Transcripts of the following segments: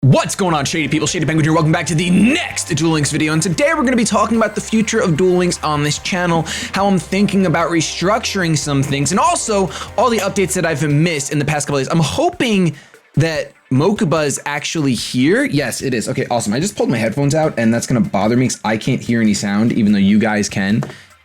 What's going on, Shady people? ShadyPenguinn here. Welcome back to the next Duel Links video. And today we're going to be talking about the future of Duel Links on this channel, how I'm thinking about restructuring some things, and also all the updates that I've missed in the past couple days. I'm hoping that Mokuba is actually here. Yes, it is. Okay, awesome. I just pulled my headphones out, and that's going to bother me because I can't hear any sound, even though you guys can.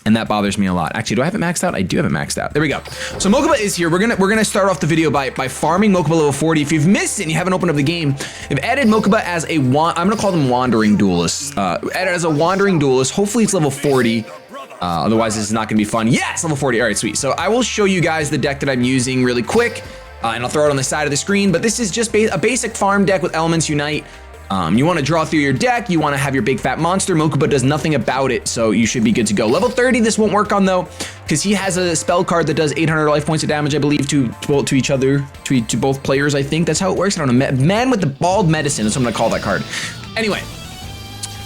And that bothers me a lot. Actually, do I have it maxed out? I do have it maxed out. There we go. So Mokuba is here. We're gonna start off the video by farming Mokuba level 40. If you've missed it and you haven't opened up the game, they've added Mokuba as a I'm gonna call them wandering duelists. Added as a wandering duelist. Hopefully it's level 40. Otherwise this is not gonna be fun. Yes, level 40. All right, sweet. So I will show you guys the deck that I'm using really quick, and I'll throw it on the side of the screen. But this is just a basic farm deck with Elements Unite. You want to draw through your deck, you want to have your big fat monster. Mokuba does nothing about it, so you should be good to go. Level 30, this won't work on though, because he has a spell card that does 800 life points of damage, I believe, to each other, to both players, I think. That's how it works. I don't know. Man with the bald medicine, that's what I'm gonna call that card. Anyway,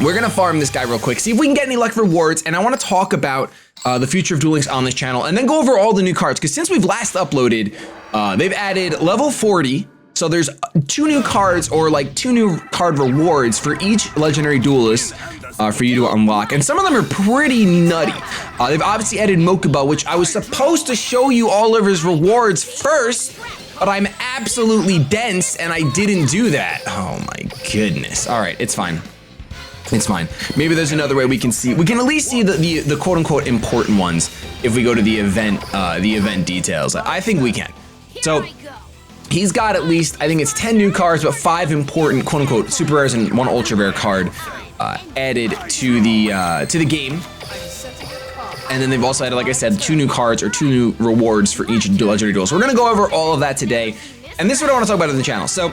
we're gonna farm this guy real quick, see if we can get any luck rewards, and I want to talk about the future of Duel Links on this channel, and then go over all the new cards, because since we've last uploaded, they've added level 40. So there's 2 new cards, or like 2 new card rewards for each legendary duelist for you to unlock. And some of them are pretty nutty. They've obviously added Mokuba, which I was supposed to show you all of his rewards first, but I'm absolutely dense and I didn't do that. Oh my goodness. All right, it's fine. It's fine. Maybe there's another way we can see. We can at least see the quote unquote important ones if we go to the event details. I think we can. So he's got at least, I think it's 10 new cards, but 5 important quote-unquote super rares and 1 ultra rare card added to the game. And then they've also added, like I said, 2 new cards or 2 new rewards for each legendary duel. So we're gonna go over all of that today. And this is what I want to talk about in the channel. So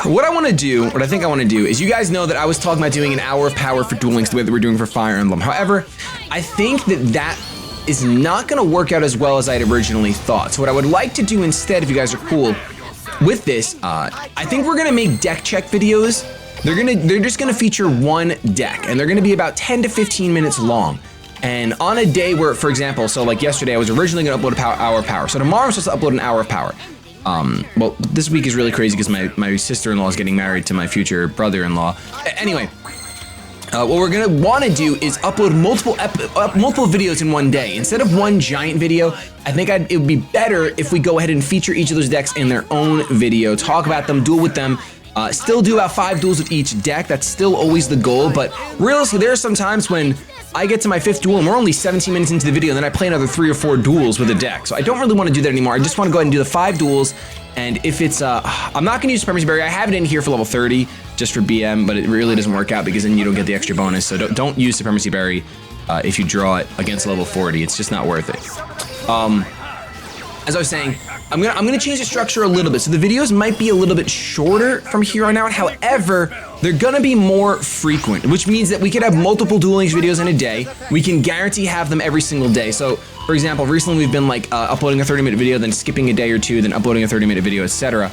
what I think I want to do is, you guys know that I was talking about doing an hour of power for Duel Links the way that we're doing for Fire Emblem. However, I think that is not gonna work out as well as I'd originally thought. So what I would like to do instead, if you guys are cool with this, I think we're gonna make deck check videos. They're just gonna feature one deck, and they're gonna be about 10 to 15 minutes long. And on a day where, for example, so like yesterday, I was originally gonna upload an hour of power. So tomorrow I'm supposed to upload an hour of power. Well, this week is really crazy because my sister-in-law is getting married to my future brother-in-law. Anyway. What we're gonna want to do is upload multiple videos in one day. Instead of one giant video, I think it would be better if we go ahead and feature each of those decks in their own video, talk about them, duel with them, still do about 5 duels with each deck. That's still always the goal, but realistically, there are some times when I get to my 5th duel and we're only 17 minutes into the video, and then I play another 3 or 4 duels with a deck. So I don't really want to do that anymore. I just want to go ahead and do the 5 duels, and if it's, I'm not gonna use Supremacy Barrier. I have it in here for level 30, just for BM, but it really doesn't work out because then you don't get the extra bonus. So don't use Supremacy Barrier if you draw it against level 40. It's just not worth it. As I was saying, I'm gonna change the structure a little bit. So the videos might be a little bit shorter from here on out. However, they're gonna be more frequent, which means that we could have multiple Duel Links videos in a day. We can guarantee have them every single day. So for example, recently we've been like uploading a 30-minute video, then skipping a day or 2, then uploading a 30-minute video, etc.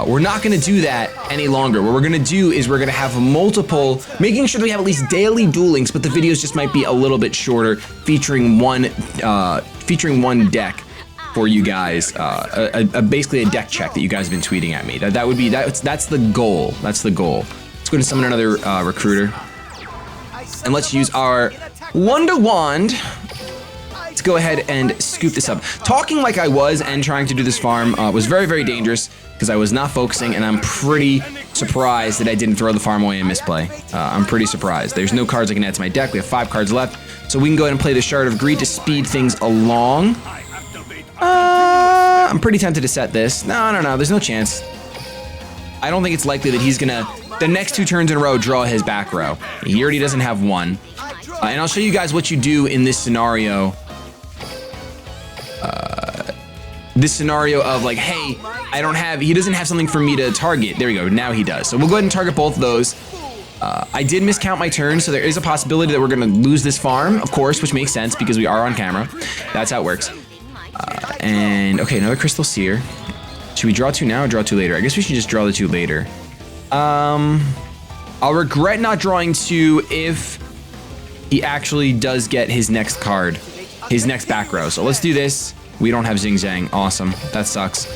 We're not gonna do that any longer. What we're gonna do is we're gonna have multiple, making sure that we have at least daily Duel Links, but the videos just might be a little bit shorter, featuring one deck for you guys, basically a deck check that you guys have been tweeting at me. That's the goal. That's the goal. Let's go to summon another recruiter, and let's use our Wonder Wand. Let's go ahead and scoop this up. Talking like I was and trying to do this farm was very, very dangerous because I was not focusing, and I'm pretty surprised that I didn't throw the farm away in misplay. I'm pretty surprised. There's no cards I can add to my deck. We have 5 cards left, so we can go ahead and play the Shard of Greed to speed things along. I'm pretty tempted to set this. No, there's no chance. I don't think it's likely that he's gonna, the next 2 turns in a row, draw his back row. He already doesn't have 1. And I'll show you guys what you do in this scenario. This scenario of like, hey, he doesn't have something for me to target. There we go, now he does. So we'll go ahead and target both of those. I did miscount my turn, so there is a possibility that we're gonna lose this farm, of course, which makes sense because we are on camera. That's how it works. And okay, another Crystal Seer. Should we draw 2 now or draw 2 later? I guess we should just draw the 2 later. I'll regret not drawing 2 if he actually does get his next card, his next back row. So let's do this. We don't have Zing Zang. Awesome. That sucks.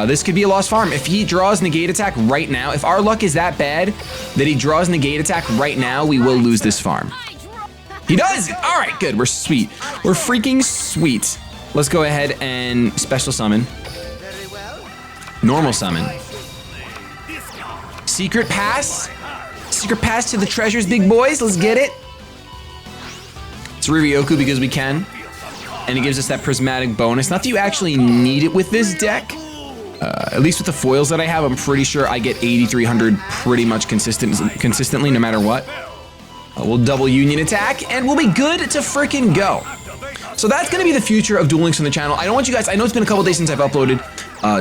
This could be a lost farm. If he draws negate attack right now, if our luck is that bad that he draws negate attack right now, we will lose this farm. He does! All right, good. We're sweet. We're freaking sweet. Let's go ahead and special summon. Normal summon. Secret pass. Secret pass to the treasures, big boys. Let's get it. It's Ryuryoku because we can. And it gives us that prismatic bonus. Not that you actually need it with this deck. At least with the foils that I have, I'm pretty sure I get 8,300 pretty much consistently, no matter what. We'll double union attack, and we'll be good to freaking go. So that's gonna be the future of Duel Links on the channel. I don't want you guys, I know it's been a couple days since I've uploaded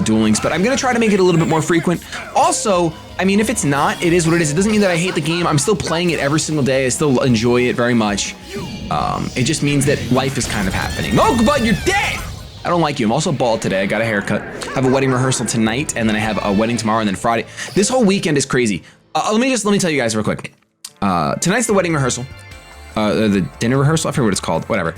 Duel Links, but I'm gonna try to make it a little bit more frequent. Also, I mean, if it's not, it is what it is. It doesn't mean that I hate the game. I'm still playing it every single day. I still enjoy it very much. It just means that life is kind of happening. Mokuba, you're dead! I don't like you. I'm also bald today. I got a haircut. I have a wedding rehearsal tonight, and then I have a wedding tomorrow, and then Friday. This whole weekend is crazy. Let me tell you guys real quick. Tonight's the wedding rehearsal. The dinner rehearsal. I forget what it's called. Whatever.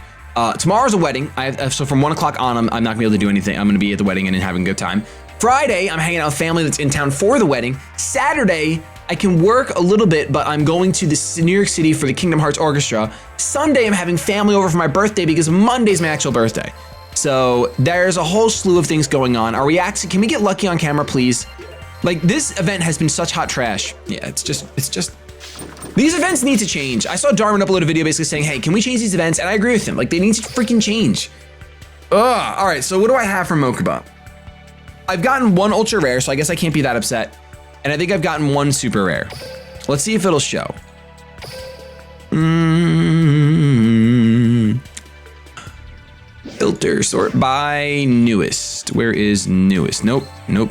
Tomorrow's a wedding. So from 1 o'clock on, I'm not gonna be able to do anything. I'm gonna be at the wedding and having a good time. Friday, I'm hanging out with family that's in town for the wedding. Saturday, I can work a little bit, but I'm going to New York City for the Kingdom Hearts Orchestra. Sunday, I'm having family over for my birthday because Monday's my actual birthday. So there's a whole slew of things going on. Can we get lucky on camera, please? Like, this event has been such hot trash. Yeah, it's just, these events need to change. I saw Darwin upload a video basically saying, hey, can we change these events? And I agree with him. Like, they need to freaking change. Ugh. All right, so what do I have from Mokuba? I've gotten 1 ultra rare, so I guess I can't be that upset. And I think I've gotten 1 super rare. Let's see if it'll show. Filter, sort by newest. Where is newest? Nope,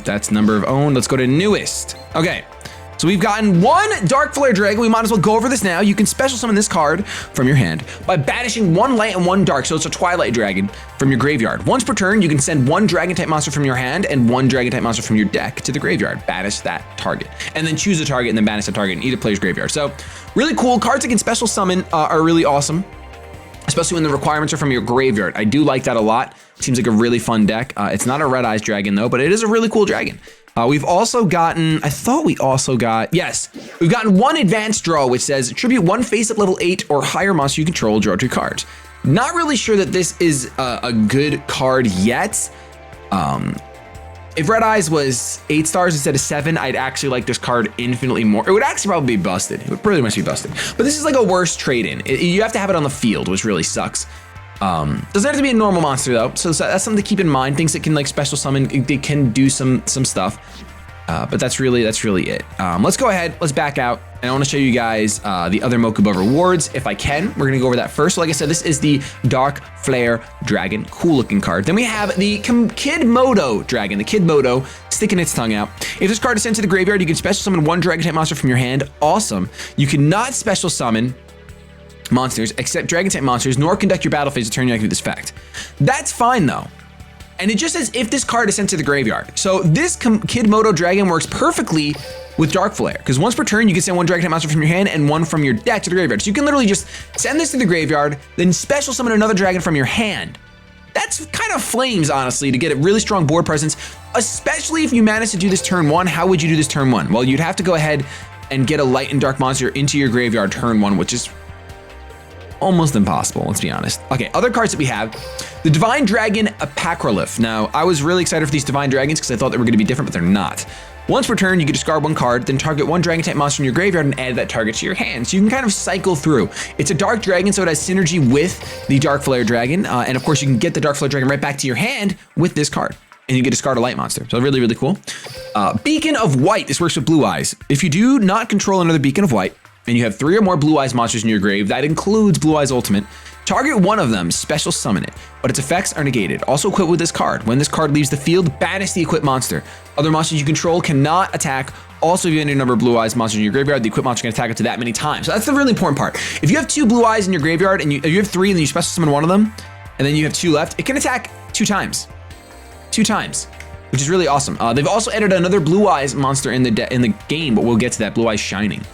that's number of owned. Let's go to newest. Okay, so we've gotten 1 Dark Flare Dragon. We might as well go over this now. You can special summon this card from your hand by banishing 1 light and 1 dark, so it's a Twilight Dragon from your graveyard. Once per turn, you can send 1 Dragon-type monster from your hand and 1 Dragon-type monster from your deck to the graveyard. Banish that target. And then choose a target and then banish the target in either player's graveyard. So, really cool. Cards that can special summon are really awesome, especially when the requirements are from your graveyard. I do like that a lot. Seems like a really fun deck. It's not a Red Eyes Dragon though, but it is a really cool dragon. We've also gotten, yes, we've gotten 1 advanced draw, which says attribute 1 face-up level 8 or higher monster you control, draw 2 cards. Not really sure that this is a good card yet. If Red Eyes was 8 stars instead of 7, I'd actually like this card infinitely more. It would actually probably be busted. It would pretty much be busted. But this is like a worse trade-in. You have to have it on the field, which really sucks. Doesn't have to be a normal monster though, so that's something to keep in mind. Things that can like special summon, they can do some stuff. But that's really it. Let's go ahead, let's back out, and I want to show you guys the other Mokuba rewards if I can. We're gonna go over that first. So like I said, this is the Dark Flare Dragon, cool looking card. Then we have the Kid Moto Dragon, the Kid Moto sticking its tongue out. If this card is sent to the graveyard, you can special summon 1 Dragon-type monster from your hand. Awesome. You cannot special summon monsters except Dragon-type monsters, nor conduct your battle phase to turn you active this effect. That's fine though. And it just says if this card is sent to the graveyard. So this Kid Moto Dragon works perfectly with Dark Flare, because once per turn, you can send 1 Dragon-type monster from your hand and 1 from your deck to the graveyard. So you can literally just send this to the graveyard, then special summon another dragon from your hand. That's kind of flames, honestly, to get a really strong board presence, especially if you manage to do this turn 1. How would you do this turn 1? Well, you'd have to go ahead and get a light and dark monster into your graveyard turn 1, which is almost impossible, let's be honest. Okay, other cards that we have, the Divine Dragon Apocryph. Now, I was really excited for these Divine Dragons because I thought they were going to be different, but they're not. Once per turn, you can discard 1 card, then target 1 Dragon-type monster from your graveyard and add that target to your hand. So you can kind of cycle through. It's a Dark Dragon, so it has synergy with the Dark Flare Dragon, and of course, you can get the Dark Flare Dragon right back to your hand with this card, and you can discard a light monster. So really, really cool. Beacon of White. This works with Blue Eyes. If you do not control another Beacon of White, and you have 3 or more Blue Eyes monsters in your grave, that includes Blue Eyes Ultimate, target 1 of them, special summon it, but its effects are negated. Also equip with this card. When this card leaves the field, banish the equipped monster. Other monsters you control cannot attack. Also, if you have any number of Blue Eyes monsters in your graveyard, the equipped monster can attack up to that many times. So that's the really important part. If you have 2 Blue Eyes in your graveyard, and you have 3, and then you special summon 1 of them, and then you have 2 left, it can attack 2 times. 2 times. Which is really awesome. They've also added another Blue Eyes monster in the game, but we'll get to that. Blue Eyes Shining.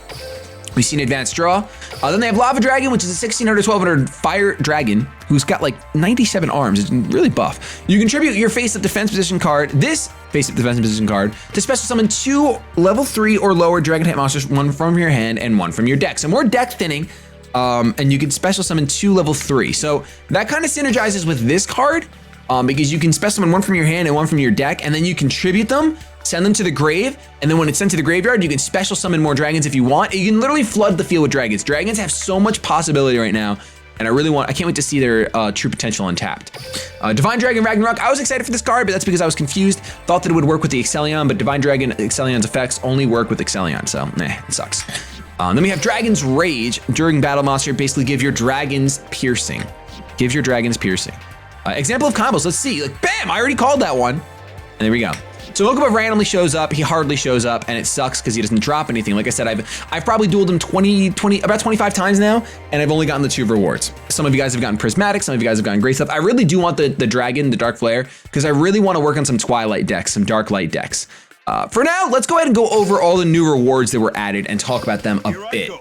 We've seen Advanced Draw. Then they have Lava Dragon, which is a 1600, 1200 fire dragon who's got like 97 arms. It's really buff. You contribute your face-up defense position card. This face-up defensive position card to special summon 2 level 3 or lower dragon type monsters, 1 from your hand and 1 from your deck. So more deck thinning, and you can special summon 2 level 3. So that kind of synergizes with this card, because you can special summon 1 from your hand and 1 from your deck, and then you contribute them, send them to the grave, and then when it's sent to the graveyard, you can special summon more dragons if you want. You can literally flood the field with dragons. Dragons have so much possibility right now, and I can't wait to see their true potential untapped. Divine Dragon Ragnarok, I was excited for this card, but that's because I was confused. Thought that it would work with the Excellion, but Divine Dragon Excellion's effects only work with Excellion, so it sucks. Then we have Dragon's Rage. During battle monster, basically give your dragons piercing. Give your dragons piercing. Example of combos, let's see. Like, bam, I already called that one. And there we go. So Mokuba randomly shows up, he hardly shows up, and it sucks because he doesn't drop anything. Like I said, I've probably dueled him about 25 times now, and I've only gotten the 2 rewards. Some of you guys have gotten Prismatic, some of you guys have gotten Great Stuff. I really do want the Dragon, the Dark Flare, because I really want to work on some Twilight decks, some Dark Light decks. For now, let's go ahead and go over all the new rewards that were added and talk about them a bit.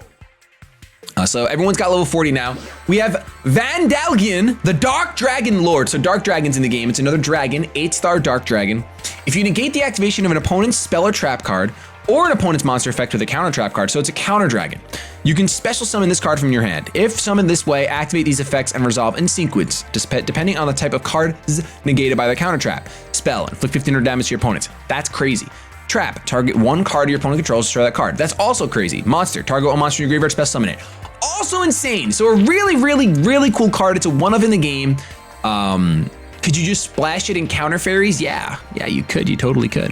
So everyone's got level 40 now. We have Vandalgian, the Dark Dragon Lord. So Dark Dragon's in the game. It's another dragon, 8-star Dark Dragon. If you negate the activation of an opponent's spell or trap card, or an opponent's monster effect with a counter trap card, so it's a counter dragon, you can special summon this card from your hand. If summoned this way, activate these effects and resolve in sequence, depending on the type of card negated by the counter trap. Spell, inflict 1500 damage to your opponents. That's crazy. Trap, target 1 card your opponent controls, destroy that card. That's also crazy. Monster, target 1 monster in your graveyard, special summon it. Also insane. So a really cool card. It's a 1 of in the game. Could you just splash it in counter fairies? Yeah, you could. You totally could.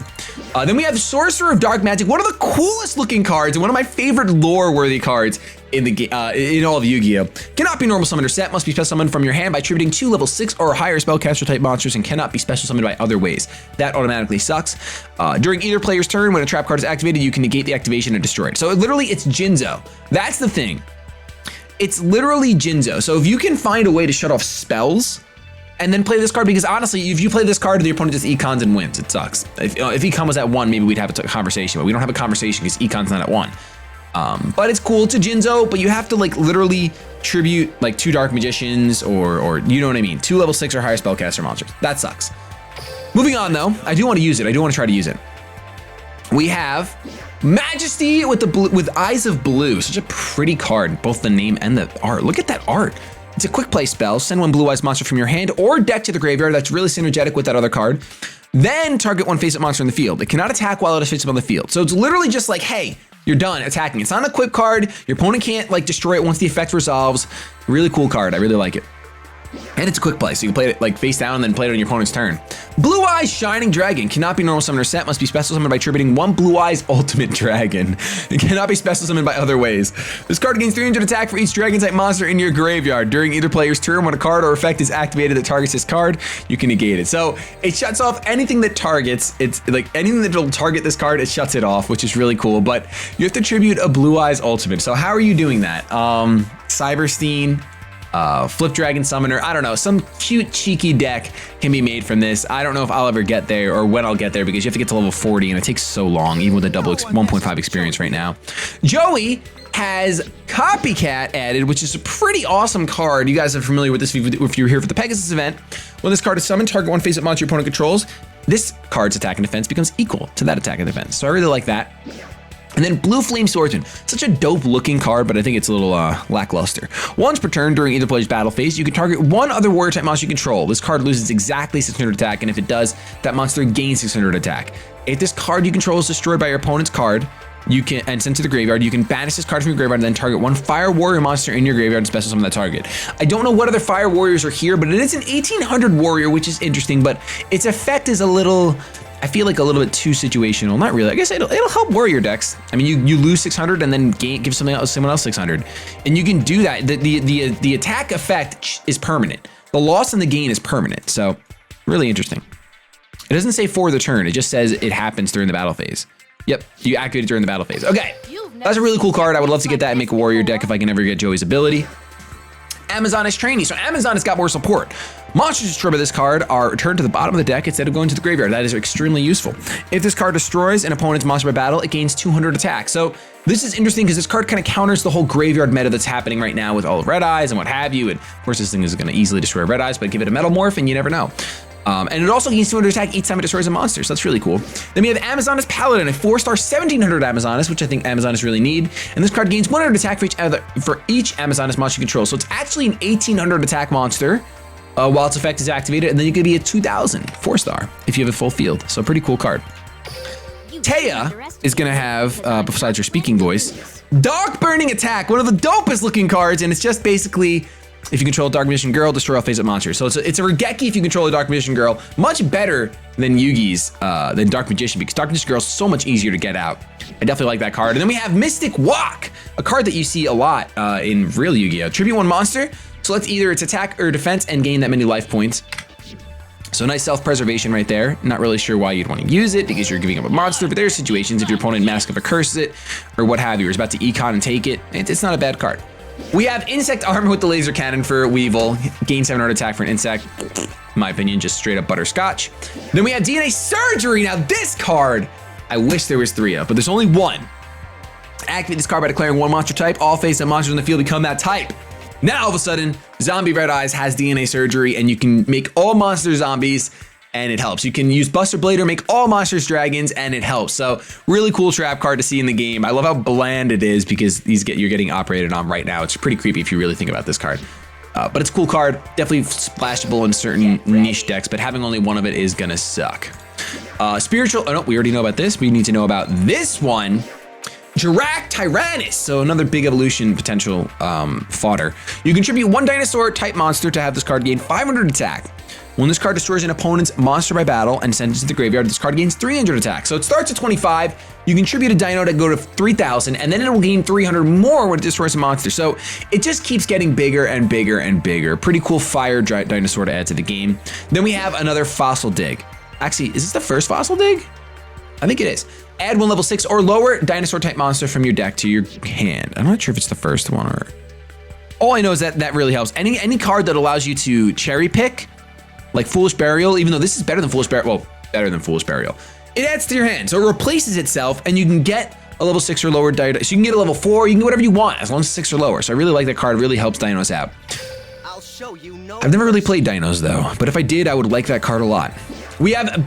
Then we have Sorcerer of Dark Magic, one of the coolest looking cards and one of my favorite lore-worthy cards in the game, in all of Yu-Gi-Oh. Cannot be normal summoned or set. Must be special summoned from your hand by attributing 2 level 6 or higher spellcaster type monsters, and cannot be special summoned by other ways. That automatically sucks. During either player's turn, when a trap card is activated, you can negate the activation and destroy it. So literally, it's Jinzo. That's the thing. It's literally Jinzo. So if you can find a way to shut off spells and then play this card, because honestly, if you play this card, the opponent just econs and wins. It sucks. If econ was at 1, maybe we'd have a conversation, but we don't have a conversation because econ's not at 1. But it's cool to Jinzo, but you have to like literally tribute like 2 Dark Magicians or you know what I mean, 2 level 6 or higher spellcaster monsters. That sucks. Moving on though, I do want to use it. I do want to try to use it. We have Majesty with Eyes of Blue. Such a pretty card, both the name and the art. Look at that art. It's a quick play spell. Send 1 Blue Eyes monster from your hand or deck to the graveyard. That's really synergetic with that other card. Then target 1 face-up monster in the field. It cannot attack while it is face-up on the field. So it's literally just like, hey, you're done attacking. It's not an equip card. Your opponent can't like destroy it once the effect resolves. Really cool card. I really like it. And it's a quick play, so you can play it like face down and then play it on your opponent's turn. Blue Eyes Shining Dragon cannot be normal summoned or set, must be special summoned by attributing 1 Blue Eyes Ultimate Dragon. It cannot be special summoned by other ways. This card gains 300 attack for each dragon type monster in your graveyard. During either player's turn, when a card or effect is activated that targets this card, you can negate it. So it shuts off anything that targets, it's like anything that will target this card, it shuts it off, which is really cool. But you have to tribute a Blue Eyes Ultimate. So how are you doing that? Cyberstein, Flip Dragon Summoner, I don't know, some cute cheeky deck can be made from this. I don't know if I'll ever get there or when I'll get there because you have to get to level 40 and it takes so long, even with a double 1.5 experience right now. Joey has Copycat added, which is a pretty awesome card. You guys are familiar with this if you were here for the Pegasus event. When this card is summoned, target 1 face-up monster your opponent controls. This card's attack and defense becomes equal to that attack and defense. So I really like that. And then Blue Flame Swordsman, such a dope looking card, but I think it's a little lackluster. Once per turn during either player's battle phase, you can target 1 other warrior type monster you control. This card loses exactly 600 attack, and if it does, that monster gains 600 attack. If this card you control is destroyed by your opponent's card, you can and sent to the graveyard, you can banish this card from your graveyard and then target 1 Fire Warrior monster in your graveyard and special summon that target. I don't know what other Fire Warriors are here, but it is an 1800 warrior, which is interesting, but its effect is a little, I feel like a little bit too situational. Not really. I guess it'll help warrior decks. I mean, you lose 600 and then give someone else 600, and you can do that. The attack effect is permanent. The loss and the gain is permanent. So really interesting. It doesn't say for the turn. It just says it happens during the battle phase. Yep, you activate it during the battle phase. Okay, that's a really cool card. I would love to get that and make a warrior deck if I can ever get Joey's ability. Amazon is Trainee. So Amazon has got more support. Monsters destroyed by this card are returned to the bottom of the deck instead of going to the graveyard. That is extremely useful. If this card destroys an opponent's monster by battle, it gains 200 attack. So this is interesting because this card kind of counters the whole graveyard meta that's happening right now with all of Red Eyes and what have you. And of course, this thing is going to easily destroy Red Eyes, but give it a Metal Morph and you never know. And it also gains 200 attack each time it destroys a monster, so that's really cool. Then we have Amazoness Paladin, a 4-star 1700 Amazoness, which I think Amazoness really need. And this card gains 100 attack for each Amazoness monster you control. So it's actually an 1800 attack monster while its effect is activated, and then you could be a 2000 4-star if you have a full field. So pretty cool card. Taya is gonna have, besides her speaking voice, Dark Burning Attack, one of the dopest looking cards, and it's just basically, if you control a Dark Magician Girl, destroy all face-up monsters. So it's a Regeki if you control a Dark Magician Girl, much better than Yugi's, than Dark Magician, because Dark Magician Girl is so much easier to get out. I definitely like that card. And then we have Mystic Walk, a card that you see a lot in real Yu-Gi-Oh! Tribute one monster, select either its attack or defense and gain that many life points. So nice self-preservation right there. Not really sure why you'd want to use it because you're giving up a monster, but there are situations if your opponent Mask of a curses it or what have you, or is about to econ and take it, it's not a bad card. We have Insect Armor with the laser cannon for Weevil. Gain 700 attack for an insect. In my opinion, just straight up butterscotch. Then we have DNA Surgery. Now this card, I wish there was 3 of, but there's only 1. Activate this card by declaring 1 monster type. All face-up monsters in the field become that type. Now all of a sudden, Zombie Red Eyes has DNA Surgery, and you can make all monsters zombies, and it helps. You can use Buster Blade or make all monsters dragons, and it helps. So really cool trap card to see in the game. I love how bland it is because you're getting operated on right now. It's pretty creepy if you really think about this card. But it's a cool card, definitely splashable in certain niche decks, but having only 1 of it is gonna suck. Spiritual, oh no, we already know about this. We need to know about this one. Jirak Tyrannus, so another big evolution potential fodder. You contribute 1 dinosaur type monster to have this card gain 500 attack. When this card destroys an opponent's monster by battle and sends it to the graveyard, this card gains 300 attack. So it starts at 25, you contribute a dino to go to 3,000, and then it will gain 300 more when it destroys a monster. So it just keeps getting bigger and bigger and bigger. Pretty cool fire dinosaur to add to the game. Then we have another Fossil Dig. Actually, is this the first Fossil Dig? I think it is. Add 1 level 6 or lower dinosaur type monster from your deck to your hand. I'm not sure if it's the first one or... All I know is that really helps. Any card that allows you to cherry pick, like Foolish Burial, even though this is better than Foolish Burial, well, better than Foolish Burial, it adds to your hand. So it replaces itself, and you can get a level 6 or lower dino. So you can get a level 4, you can get whatever you want, as long as it's 6 or lower. So I really like that card, really helps dinos out. I've never really played dinos though, but if I did, I would like that card a lot. We have I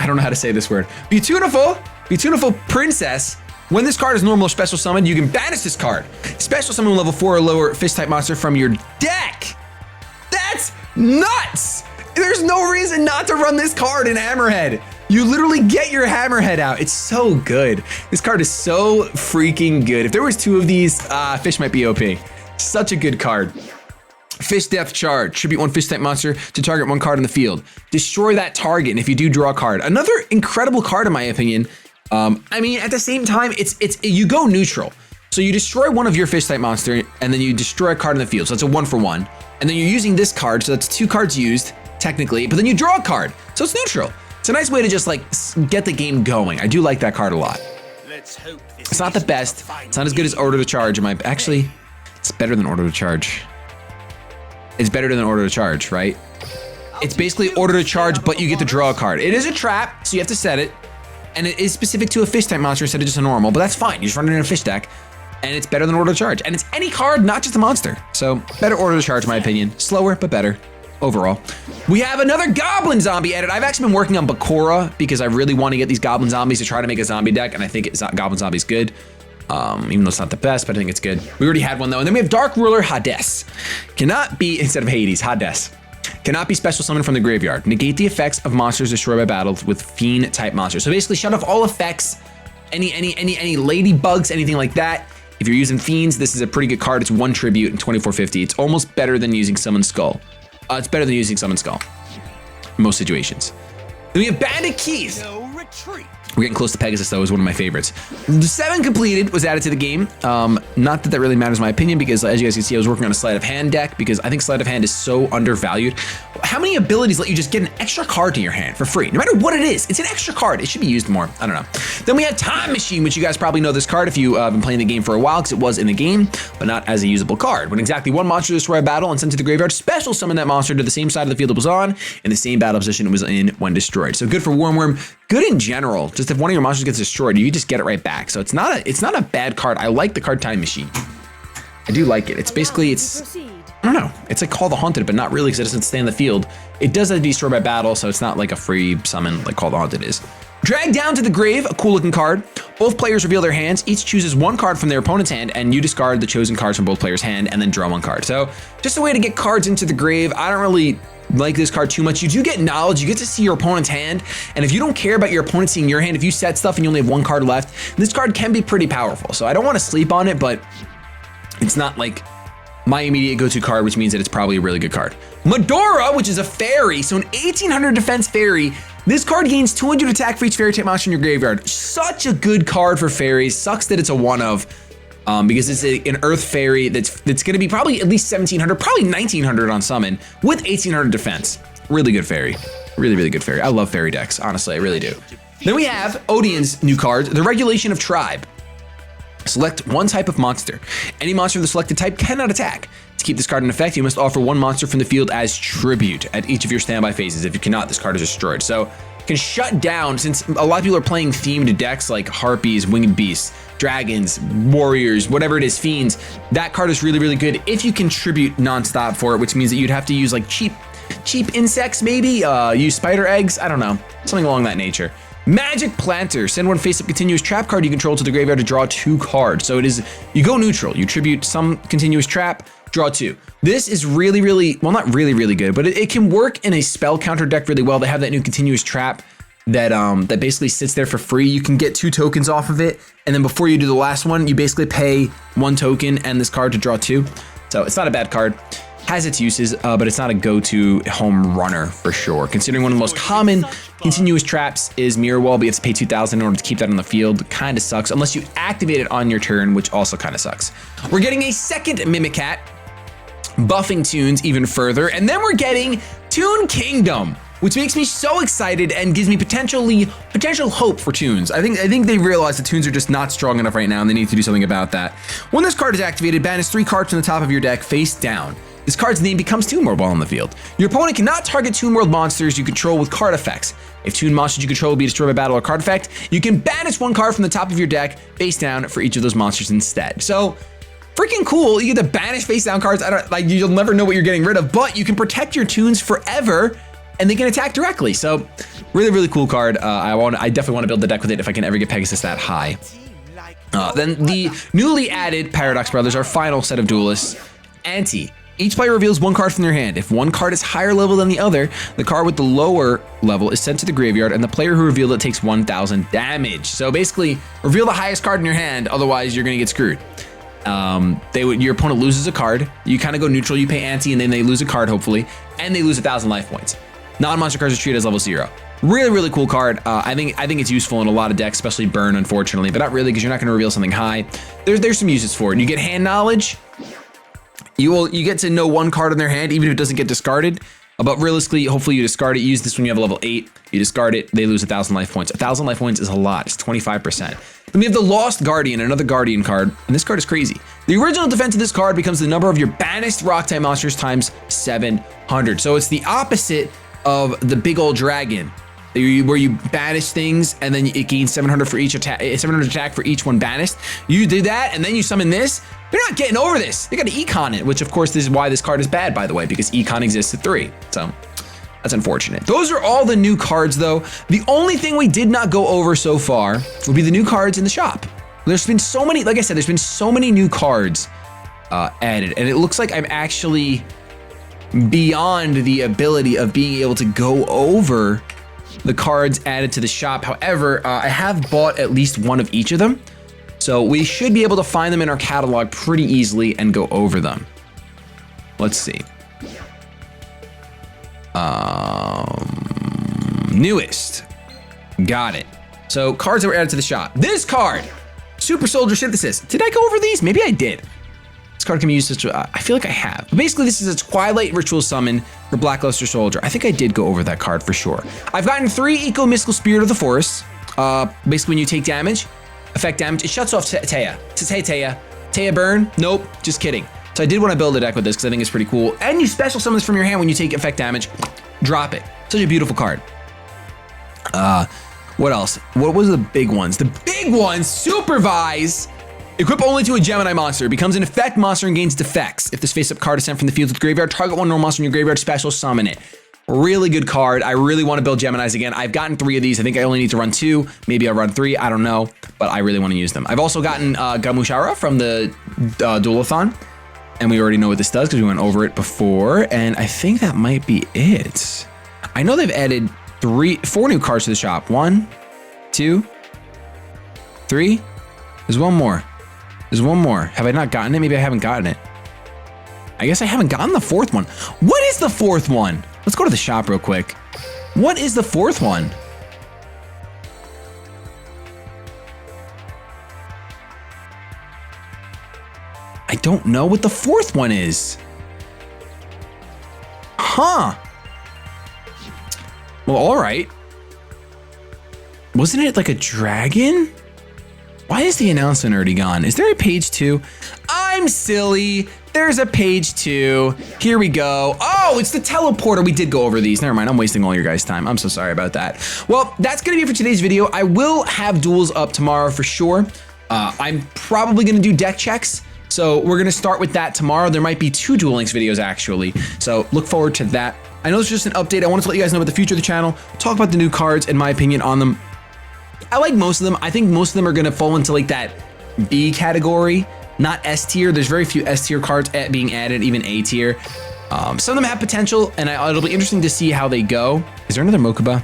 don't know how to say this word. Beautiful Princess. When this card is normal or special summoned, you can banish this card. Special summon level 4 or lower fish type monster from your deck. That's nuts! There's no reason not to run this card in Hammerhead. You literally get your Hammerhead out. It's so good. This card is so freaking good. If there was 2 of these, Fish might be OP. Such a good card. Fish Death Charge. Tribute 1 fish type monster to target 1 card in the field. Destroy that target, and if you do, draw a card. Another incredible card in my opinion. I mean, at the same time, you go neutral. So you destroy 1 of your fish type monster, and then you destroy a card in the field. So that's a 1 for 1. And then you're using this card, so that's 2 cards used, technically, but then you draw a card. So it's neutral. It's a nice way to just like get the game going. I do like that card a lot. It's not the best. It's not as good as Order to Charge. Actually, it's better than Order to Charge. It's better than Order to Charge, right? It's basically Order to Charge, but you get to draw a card. It is a trap, so you have to set it. And it is specific to a fish type monster instead of just a normal, but that's fine. You just run it in a fish deck, and it's better than Order to Charge. And it's any card, not just a monster. So better Order to Charge, in my opinion. Slower, but better overall. We have another Goblin Zombie edit. I've actually been working on Bakura because I really want to get these Goblin Zombies to try to make a zombie deck, and I think Goblin Zombie's good. Even though it's not the best, but I think it's good. We already had one though. And then we have Dark Ruler Hades. Cannot be, instead of Hades, Hades. Cannot be special summoned from the graveyard. Negate the effects of monsters destroyed by battle with Fiend type monsters. So basically shut off all effects, any ladybugs, anything like that. If you're using Fiends, this is a pretty good card. It's 1 tribute and 2450. It's almost better than using Summon Skull. It's better than using Summon Skull in most situations. Then we have Bandit Keith. No retreat. We're getting close to Pegasus though, is one of my favorites. The 7 completed was added to the game. Not that really matters in my opinion, because as you guys can see, I was working on a sleight of hand deck because I think sleight of hand is so undervalued. How many abilities let you just get an extra card to your hand for free? No matter what it is, it's an extra card. It should be used more. I don't know. Then we have Time Machine, which you guys probably know this card if you've been playing the game for a while, because it was in the game, but not as a usable card. When exactly 1 monster destroy a battle and sent to the graveyard, special summon that monster to the same side of the field it was on, in the same battle position it was in when destroyed. So good for Worm. Good in general. Just if one of your monsters gets destroyed, you just get it right back. So it's not a bad card. I like the card Time Machine. I do like it. It's basically I don't know. It's like Call the Haunted, but not really because it doesn't stay in the field. It does have to be destroyed by battle, so it's not like a free summon like Call the Haunted is. Drag Down to the Grave, a cool looking card. Both players reveal their hands. Each chooses one card from their opponent's hand, and you discard the chosen cards from both players' hand and then draw one card. So just a way to get cards into the grave. I don't really like this card too much. You do get knowledge. You get to see your opponent's hand. And if you don't care about your opponent seeing your hand, if you set stuff and you only have one card left, this card can be pretty powerful. So I don't want to sleep on it, but it's not like my immediate go-to card, which means that it's probably a really good card. Medora, which is a fairy, so an 1800 defense fairy. This card gains 200 attack for each fairy type monster in your graveyard. Such a good card for fairies. Sucks that it's a one of, because it's an earth fairy that's going to be probably at least 1700, probably 1900 on summon with 1800 defense. Really good fairy. Really, really good fairy. I love fairy decks, honestly, I really do. Then we have Odian's new cards, the Regulation of Tribe. Select one type of monster. Any monster of the selected type cannot attack. To keep this card in effect, you must offer one monster from the field as tribute at each of your standby phases. If you cannot, this card is destroyed. So you can shut down, since a lot of people are playing themed decks like Harpies, Winged Beasts, Dragons, Warriors, whatever it is, Fiends. That card is really, really good if you contribute nonstop for it, which means that you'd have to use like cheap insects maybe, use spider eggs, I don't know, something along that nature. Magic Planter, send one face-up continuous trap card you control to the graveyard to draw 2 cards. So it is, you go neutral, you tribute some continuous trap, draw 2. This is really, really, well, not really, really good, but it can work in a spell counter deck really well. They have that new continuous trap that that basically sits there for free. You can get 2 tokens off of it, and then before you do the last one, you basically pay 1 token and this card to draw 2. So it's not a bad card. Has its uses, but it's not a go-to home runner for sure. Considering one of the most common continuous traps is Mirror Wall, but you have to pay 2,000 in order to keep that on the field. Kind of sucks, unless you activate it on your turn, which also kind of sucks. We're getting a second Mimicat, buffing Toons even further, and then we're getting Toon Kingdom, which makes me so excited and gives me potential hope for Toons. I think they realize that Toons are just not strong enough right now, and they need to do something about that. When this card is activated, banish 3 cards from the top of your deck face down. This card's name becomes Toon World while on the field. Your opponent cannot target Toon World monsters you control with card effects. If Toon monsters you control will be destroyed by battle or card effect, you can banish 1 card from the top of your deck face down for each of those monsters instead. So freaking cool. You get to banish face down cards. You'll never know what you're getting rid of, but you can protect your Toons forever and they can attack directly. So really, really cool card. I definitely want to build the deck with it if I can ever get Pegasus that high. Then the newly added Paradox Brothers, our final set of duelists. Ante. Each player reveals 1 card from their hand. If one card is higher level than the other, the card with the lower level is sent to the graveyard and the player who revealed it takes 1,000 damage. So basically, reveal the highest card in your hand, otherwise you're gonna get screwed. Your opponent loses a card, you kind of go neutral, you pay ante, and then they lose a card hopefully, and they lose 1,000 life points. Non-monster cards are treated as level 0. Really, really cool card. I think it's useful in a lot of decks, especially Burn, unfortunately, but not really because you're not gonna reveal something high. There's some uses for it. You get hand knowledge. You get to know 1 card in their hand, even if it doesn't get discarded. But realistically, hopefully you discard it. You use this when you have a level 8. You discard it, they lose 1,000 life points. 1,000 life points is a lot. It's 25%. Then we have the Lost Guardian, another Guardian card, and this card is crazy. The original defense of this card becomes the number of your banished rock type monsters times 700. So it's the opposite of the big old dragon, where you banish things and then it gains 700 for each attack, 700 attack for each one banished. You do that and then you summon this. They're not getting over this. They got to econ it, which of course this is why this card is bad, by the way, because econ exists at 3. So that's unfortunate. Those are all the new cards though. The only thing we did not go over so far would be the new cards in the shop. There's been so many, like I said, there's been so many new cards added, and it looks like I'm actually beyond the ability of being able to go over the cards added to the shop. However, I have bought at least 1 of each of them. So we should be able to find them in our catalog pretty easily and go over them. Let's see. Newest. Got it. So cards that were added to the shop. This card, Super Soldier Synthesis. Did I go over these? Maybe I did. This card can be used as, I feel like I have. But basically this is a Twilight Ritual Summon for Blackluster Soldier. I think I did go over that card for sure. I've gotten 3 Eco Mystical Spirit of the Forest. Basically when you take damage, effect damage, it shuts off Taya. It says, hey Taya. Taya burn? Nope, just kidding. So I did want to build a deck with this because I think it's pretty cool. And you special summon this from your hand when you take effect damage. Drop it. Such a beautiful card. What else? What was the big ones? The big ones, Supervise. Equip only to a Gemini monster. It becomes an effect monster and gains defects. If this face-up card is sent from the field to the graveyard, target one normal monster in your graveyard, special summon it. Really good card. I really want to build Geminis again. I've gotten 3 of these. I think I only need to run 2. Maybe I'll run 3. I don't know, but I really want to use them. I've also gotten Gamushara from the Duelathon, and we already know what this does because we went over it before, and I think that might be it. I know they've added 4 new cards to the shop. 1, 2, 3. There's one more. There's one more. Have I not gotten it? Maybe I haven't gotten it. I guess I haven't gotten the 4th one. What is the 4th one? Let's go to the shop real quick. What is the 4th one? I don't know what the 4th one is. Huh. Well, all right. Wasn't it like a dragon? Why is the announcement already gone? Is there a page 2? I'm silly. There's a page 2. Here we go. Oh, it's the teleporter. We did go over these. Never mind. I'm wasting all your guys' time. I'm so sorry about that. Well, that's going to be it for today's video. I will have duels up tomorrow for sure. I'm probably going to do deck checks. So we're going to start with that tomorrow. There might be 2 Duel Links videos actually. So look forward to that. I know it's just an update. I wanted to let you guys know about the future of the channel, talk about the new cards and my opinion on them. I like most of them. I think most of them are going to fall into like that B category, not S tier. There's very few S tier cards being added, even A tier. Some of them have potential, and it'll be interesting to see how they go. Is there another Mokuba?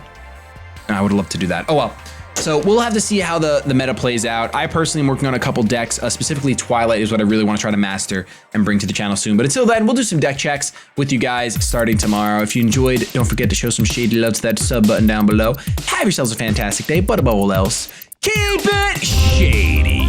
I would love to do that. Oh well. So we'll have to see how the meta plays out. I personally am working on a couple decks, specifically Twilight is what I really want to try to master and bring to the channel soon. But until then, we'll do some deck checks with you guys starting tomorrow. If you enjoyed, don't forget to show some shady love to that sub button down below. Have yourselves a fantastic day, but above all else, keep it shady.